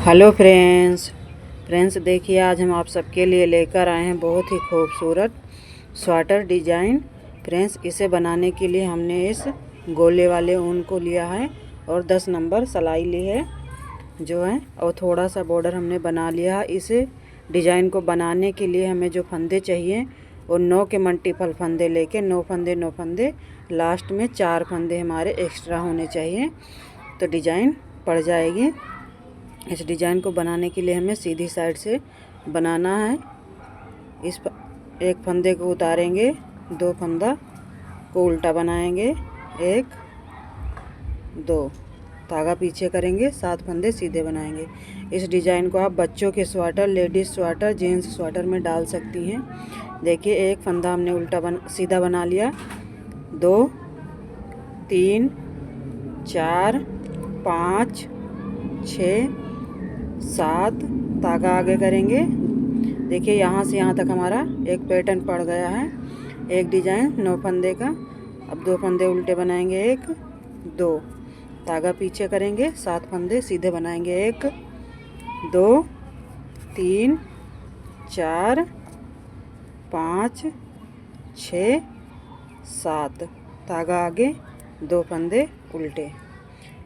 Hello friends देखिए, आज हम आप सबके लिए लेकर आए हैं बहुत ही खूबसूरत स्वेटर डिजाइन। फ्रेंड्स, इसे बनाने के लिए हमने इस गोले वाले ऊन को लिया है और 10 नंबर सिलाई ली है जो है, और थोड़ा सा बॉर्डर हमने बना लिया है। इसे डिजाइन को बनाने के लिए हमें जो फंदे चाहिए वो 9 के मल्टीपल फंदे लेके 9 फंदे लास्ट में 4 फंदे हमारे एक्स्ट्रा होने चाहिए, तो डिजाइन पड़ जाएगी। इस डिज़ाइन को बनाने के लिए हमें सीधी साइड से बनाना है। एक फंदे को उतारेंगे, 2 फंदा को उल्टा बनाएंगे, 1 2 धागा पीछे करेंगे, 7 फंदे सीधे बनाएंगे। इस डिज़ाइन को आप बच्चों के sweater, ladies sweater, gents sweater में डाल सकती हैं। देखिए, एक फंदा हमने सीधा बना लिया, 2 3 4 5 6 7 धागा आगे करेंगे। देखिए, यहाँ से यहाँ तक हमारा एक पैटर्न पड़ गया है, एक डिजाइन 9 फंदे का। अब 2 फंदे उल्टे बनाएंगे, 1 2 धागा पीछे करेंगे, 7 फंदे सीधे बनाएंगे, 1 2 3 4 5 6 7 धागा आगे, 2 फंदे उल्टे।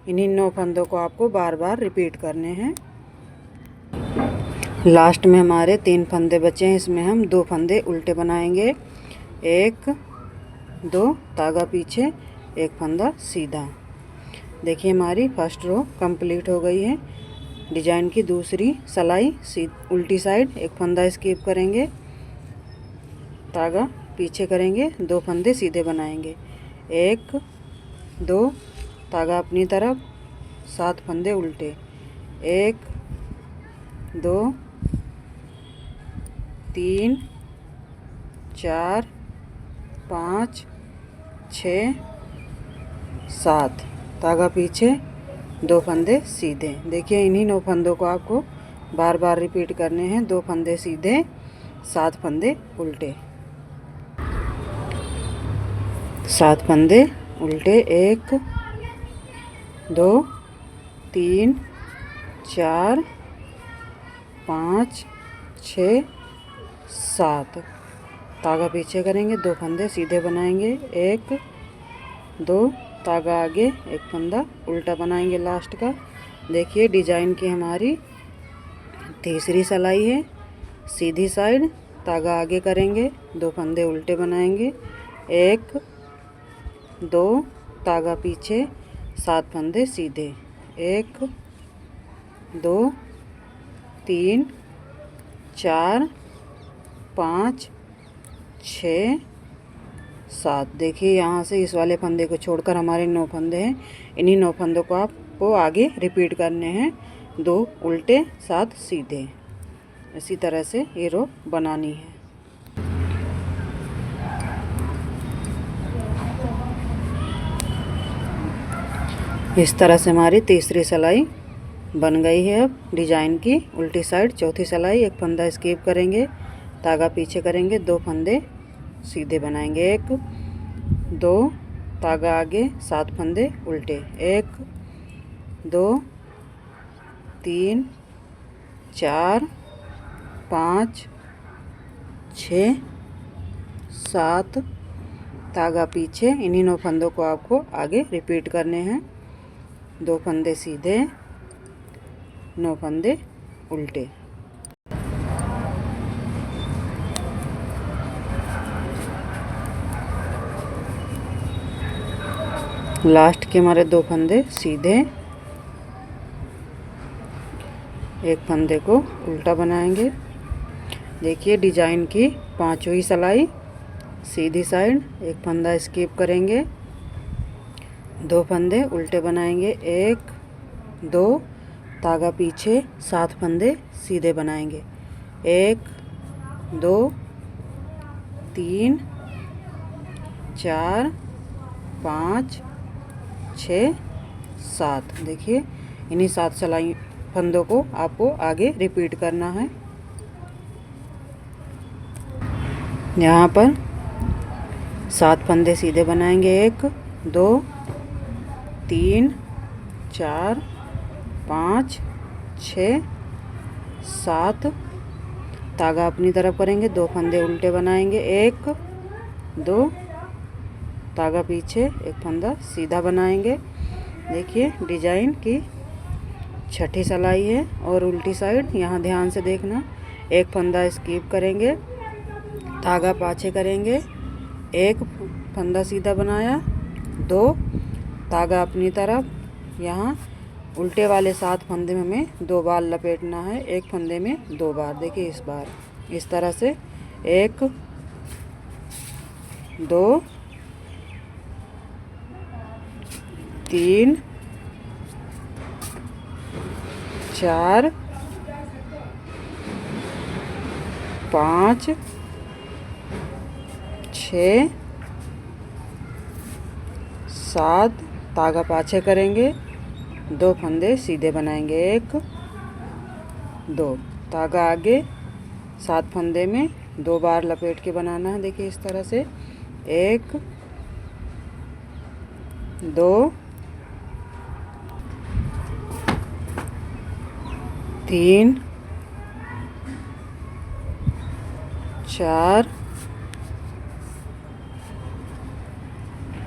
इन्हीं 9 फंदों को आपको बार बार रिपीट करने हैं। लास्ट में हमारे 3 फंदे बचे हैं, इसमें हम 2 फंदे उल्टे बनाएंगे, 1 2 धागा पीछे, 1 फंदा सीधा। देखिए, हमारी फर्स्ट रो कंप्लीट हो गई है। डिजाइन की दूसरी सिलाई उल्टी साइड, 1 फंदा स्किप करेंगे, धागा पीछे करेंगे, 2 फंदे सीधे बनाएंगे, 1 2 धागा अपनी तरफ, 7 फंदे उल्टे, 1 2 3 4 5 6 7 धागा पीछे, 2 फंदे सीधे। देखिए, इन्हीं 9 फंदों को आपको बार बार रिपीट करने हैं। 2 फंदे सीधे, 7 फंदे उल्टे, 7 फंदे उल्टे, 1 2 3 4 5 6 7 धागा पीछे करेंगे, 2 फंदे सीधे बनाएंगे, 1 2 धागा आगे, 1 फंदा उल्टा बनाएंगे लास्ट का। देखिए, डिजाइन की हमारी तीसरी सिलाई है, सीधी साइड, धागा आगे करेंगे, 2 फंदे उल्टे बनाएंगे, 1 2 धागा पीछे, 7 फंदे सीधे, 1 2 3 4 5 6 7। देखिए, यहाँ से इस वाले फंदे को छोड़कर हमारे 9 फंदे हैं। इन्हीं 9 फंदों को आपको आगे रिपीट करने हैं, 2 उल्टे, 7 सीधे। इसी तरह से ये रो बनानी है। इस तरह से हमारी तीसरी सिलाई बन गई है। अब डिजाइन की उल्टी साइड चौथी सिलाई, 1 फंदा स्किप करेंगे, धागा पीछे करेंगे, 2 फंदे सीधे बनाएंगे, 1 2 धागा आगे, 7 फंदे उल्टे, 1 2 3 4 5 6 7 धागा पीछे। इन्हीं 9 फंदों को आपको आगे रिपीट करने हैं, 2 फंदे सीधे, 9 फंदे उल्टे। लास्ट के हमारे 2 फंदे सीधे, 1 फंदे को उल्टा बनाएंगे। देखिए, डिजाइन की 5वीं सिलाई, सीधी साइड, 1 फंदा स्किप करेंगे, 2 फंदे उल्टे बनाएंगे, 1 2 धागा पीछे, 7 फंदे सीधे बनाएंगे, 1 2 3 4 5 6 7। देखिए, इन्हीं 7 सिलाई फंदों को आपको आगे रिपीट करना है। यहाँ पर 7 फंदे सीधे बनाएंगे, 1 2 3 4 5 6 7, धागा अपनी तरफ करेंगे, 2 फंदे उल्टे बनाएंगे, 1 2, धागा पीछे, 1 फंदा सीधा बनाएंगे। देखिए डिजाइन की छठी सिलाई है और उल्टी साइड यहाँ ध्यान से देखना, 1 फंदा स्किप करेंगे, धागा पाछे करेंगे, 1 फंदा सीधा बनाया, 2 धागा अपनी तरफ, यहाँ उल्टे वाले 7 फंदे में हमें 2 बार लपेटना है, 1 फंदे में 2 बार। देखिए इस बार इस तरह से 1 2 3 4 5 6 7, धागा पाछे करेंगे, 2 फंदे सीधे बनाएंगे, 1 2, धागा आगे 7 फंदे में 2 बार लपेट के बनाना है। देखिए इस तरह से 1 2 3 4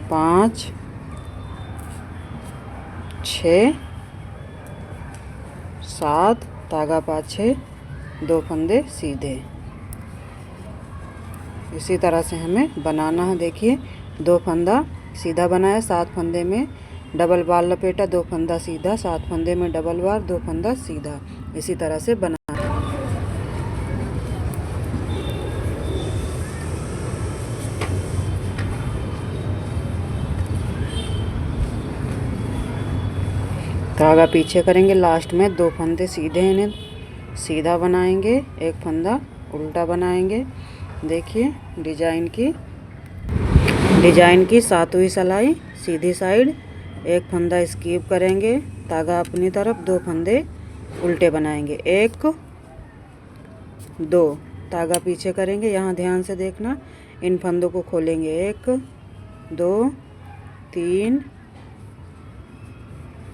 5 6 7, धागा पाछे, 2 फंदे सीधे। इसी तरह से हमें बनाना है। देखिए 2 फंदा सीधा बनाया, 7 फंदे में डबल बार लपेटा, 2 फंदा सीधा, 7 फंदे में डबल बार, 2 फंदा सीधा। इसी तरह से बना। धागा पीछे करेंगे, लास्ट में 2 फंदे सीधे इन्हें सीधा बनाएंगे, 1 फंदा उल्टा बनाएंगे। देखिए डिजाइन की 7वीं सिलाई, सीधी साइड 1 फंदा स्किप करेंगे, धागा अपनी तरफ, 2 फंदे उल्टे बनाएंगे, 1 2, धागा पीछे करेंगे, यहाँ ध्यान से देखना, इन फंदों को खोलेंगे, 1 2 3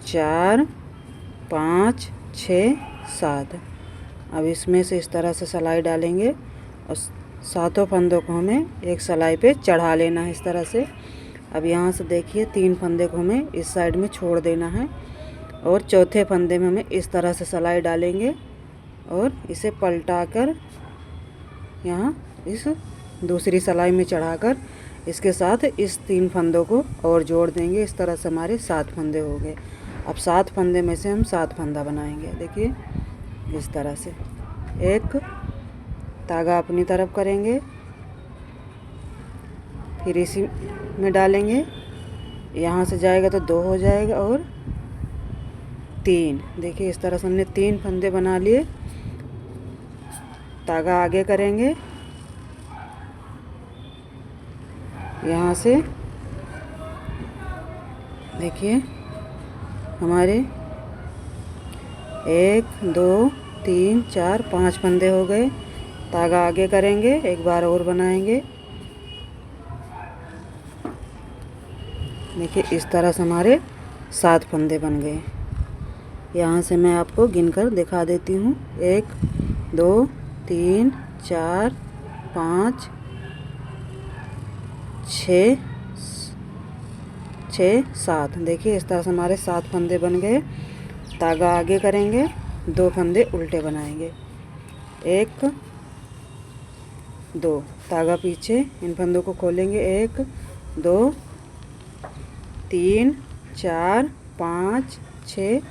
4 5 6 7। अब इसमें से इस तरह से सिलाई डालेंगे और 7 फंदों को हमें एक सिलाई पे चढ़ा लेना है इस तरह से। अब यहाँ से देखिए 3 फंदे को हमें इस साइड में छोड़ देना है और चौथे फंदे में हमें इस तरह से सिलाई डालेंगे और इसे पलटा कर यहाँ इस दूसरी सिलाई में चढ़ाकर इसके साथ इस 3 फंदों को और जोड़ देंगे। इस तरह से हमारे 7 फंदे हो गए। अब 7 फंदे में से हम 7 फंदा बनाएंगे। देखिए इस तरह से, 1 धागा अपनी तरफ करेंगे, फिर इसी में डालेंगे, यहाँ से जाएगा तो 2 हो जाएगा और 3। देखिए इस तरह से हमने 3 फंदे बना लिए। धागा आगे करेंगे, यहाँ से देखिए हमारे 1 2 3 4 5 फंदे हो गए। धागा आगे करेंगे, एक बार और बनाएंगे। देखिए इस तरह से हमारे 7 फंदे बन गए। यहाँ से मैं आपको गिनकर दिखा देती हूँ, 1 2 3 4 5 6 7। देखिए इस तरह से हमारे 7 फंदे बन गए। धागा आगे करेंगे, 2 फंदे उल्टे बनाएंगे, 1 2, धागा पीछे, इन फंदों को खोलेंगे, 1 2 3 4 5 6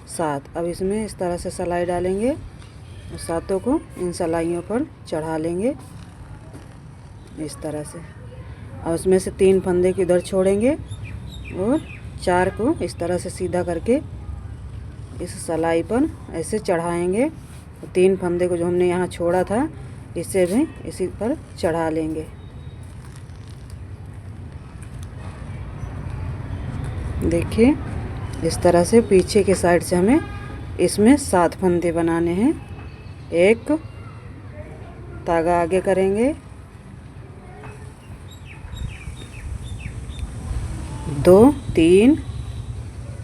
7। अब इसमें इस तरह से सिलाई डालेंगे और 7 को इन सिलाइयों पर चढ़ा लेंगे इस तरह से। और उसमें से 3 फंदे की उधर छोड़ेंगे और 4 को इस तरह से सीधा करके इस सिलाई पर ऐसे चढ़ाएंगे। 3 फंदे को जो हमने यहाँ छोड़ा था इसे भी इसी पर चढ़ा लेंगे। देखिए इस तरह से पीछे के साइड से हमें इसमें 7 फंदे बनाने हैं। 1 धागा आगे करेंगे, 2 3,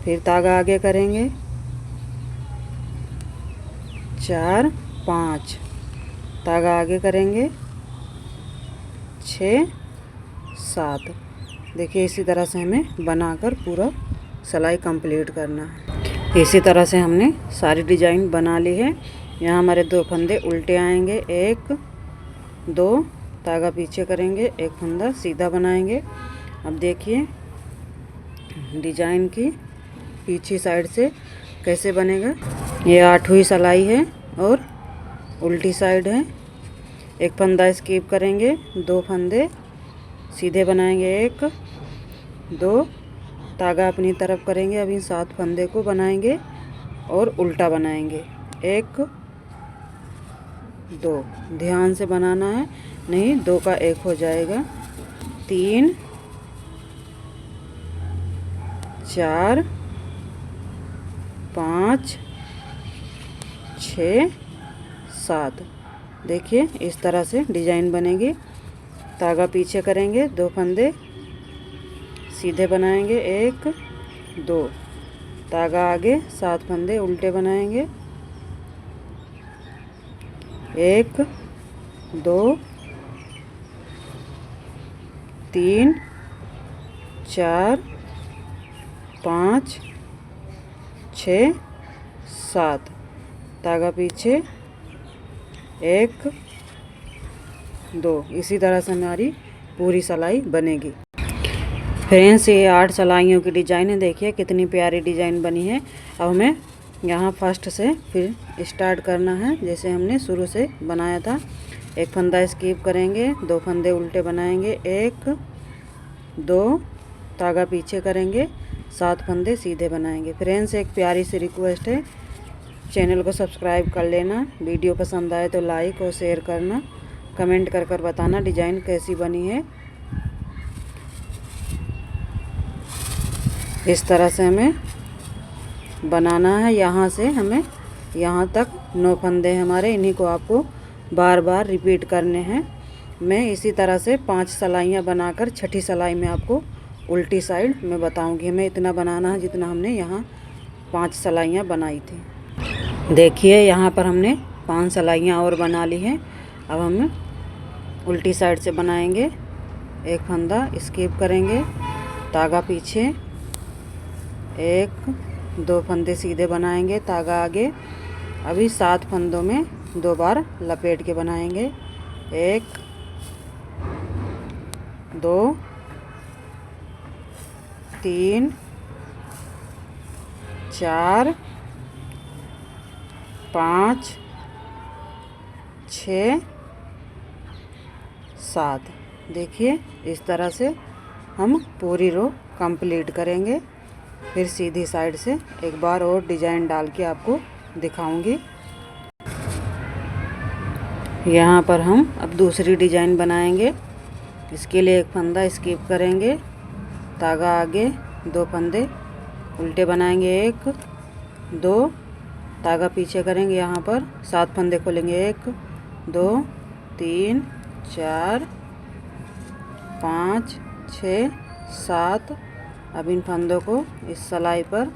फिर धागा आगे करेंगे, 4 5, धागा आगे करेंगे 6 7। देखिए इसी तरह से हमें बनाकर पूरा सिलाई कंप्लीट करना है। इसी तरह से हमने सारी डिजाइन बना ली है। यहाँ हमारे 2 फंदे उल्टे आएंगे, 1 2, धागा पीछे करेंगे, 1 फंदा सीधा बनाएंगे। अब देखिए डिजाइन की पीछे साइड से कैसे बनेगा। ये 8वीं सिलाई है और उल्टी साइड है। 1 फंदा स्किप करेंगे, 2 फंदे सीधे बनाएंगे, 1 2, धागा अपनी तरफ करेंगे। अब इन 7 फंदे को बनाएंगे और उल्टा बनाएंगे, 1 2, ध्यान से बनाना है, नहीं 2 का 1 हो जाएगा। 3 4 5 6 7। देखिए इस तरह से डिजाइन बनेगी। धागा पीछे करेंगे, 2 फंदे सीधे बनाएंगे, 1 2, धागा आगे, 7 फंदे उल्टे बनाएंगे, 1 2 3 4 5 6 7, धागा पीछे, 1 2। इसी तरह से हमारी पूरी सिलाई बनेगी। फ्रेंड्स ये 8 सिलाइयों की डिजाइन है, देखिए कितनी प्यारी डिजाइन बनी है। अब हमें यहाँ फर्स्ट से फिर स्टार्ट करना है जैसे हमने शुरू से बनाया था। 1 फंदा स्किप करेंगे, 2 फंदे उल्टे बनाएंगे, 1 2, धागा पीछे करेंगे, 7 फंदे सीधे बनाएंगे। फ्रेंड्स एक प्यारी सी रिक्वेस्ट है, चैनल को सब्सक्राइब कर लेना, वीडियो पसंद आए तो लाइक और शेयर करना, कमेंट कर बताना डिजाइन कैसी बनी है। इस तरह से हमें बनाना है। यहाँ से हमें यहाँ तक 9 फंदे हमारे, इन्हीं को आपको बार बार रिपीट करने हैं। मैं इसी तरह से 5 सिलाइयाँ बनाकर 6ठी सिलाई में आपको उल्टी साइड में बताऊंगी। हमें इतना बनाना है जितना हमने यहाँ 5 सिलाइयाँ बनाई थी। देखिए यहाँ पर हमने 5 सिलाइयाँ और बना ली हैं। अब हम उल्टी साइड से बनाएंगे। 1 फंदा स्किप करेंगे, धागा पीछे, 1 2 फंदे सीधे बनाएंगे, धागा आगे। अभी 7 फंदों में 2 बार लपेट के बनाएंगे, 1 2 3 4 5 6 7। देखिए इस तरह से हम पूरी रो कंप्लीट करेंगे। फिर सीधी साइड से एक बार और डिजाइन डाल के आपको दिखाऊंगी। यहाँ पर हम अब दूसरी डिजाइन बनाएंगे। इसके लिए 1 फंदा स्किप करेंगे, धागा आगे, 2 फंदे उल्टे बनाएंगे, 1 2, धागा पीछे करेंगे। यहाँ पर 7 फंदे खोलेंगे, 1 2 3 4 5 6 7। अब इन फंदों को इस सिलाई पर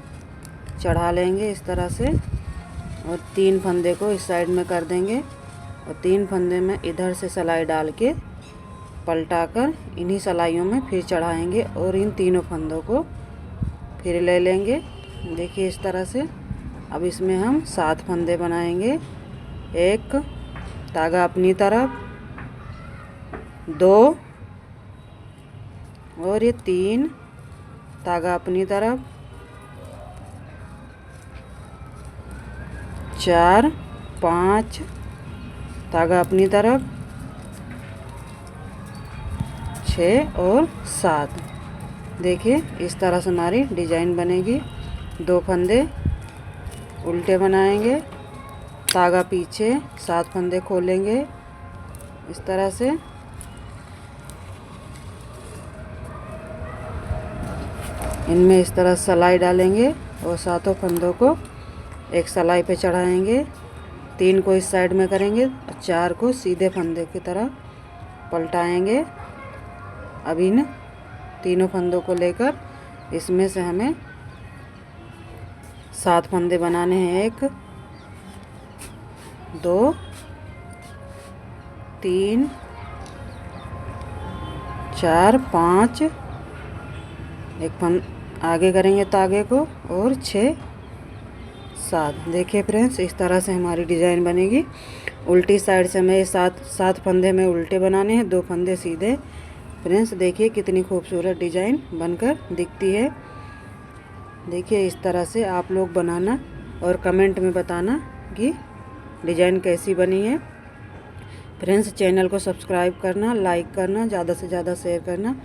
चढ़ा लेंगे इस तरह से, और 3 फंदे को इस साइड में कर देंगे, और 3 फंदे में इधर से सिलाई डाल के पलटाकर इन्हीं सिलाइयों में फिर चढ़ाएंगे और इन तीनों फंदों को फिर ले लेंगे। देखिए इस तरह से। अब इसमें हम 7 फंदे बनाएंगे, 1, धागा अपनी तरफ, 2 और ये 3, धागा अपनी तरफ, 4 5, धागा अपनी तरफ, 6 और 7। देखिए इस तरह से हमारी डिजाइन बनेगी। 2 फंदे उल्टे बनाएंगे, धागा पीछे, 7 फंदे खोलेंगे इस तरह से। इनमें इस तरह सिलाई डालेंगे और 7 फंदों को एक सिलाई पे चढ़ाएंगे। 3 को इस साइड में करेंगे और 4 को सीधे फंदे की तरह पलटाएंगे। अब इन तीनों फंदों को लेकर इसमें से हमें 7 फंदे बनाने हैं। 1 2 3 4 5, एक आगे करेंगे तागे को, और 6 7। देखिए फ्रेंड्स, इस तरह से हमारी डिज़ाइन बनेगी। उल्टी साइड से हमें 7 फंदे में उल्टे बनाने हैं, 2 फंदे सीधे। फ्रेंड्स देखिए कितनी खूबसूरत डिज़ाइन बनकर दिखती है। देखिए इस तरह से आप लोग बनाना और कमेंट में बताना कि डिज़ाइन कैसी बनी है। फ्रेंड्स चैनल को सब्सक्राइब करना, लाइक करना, ज़्यादा से ज़्यादा शेयर करना।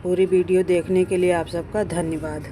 पूरी वीडियो देखने के लिए आप सबका धन्यवाद।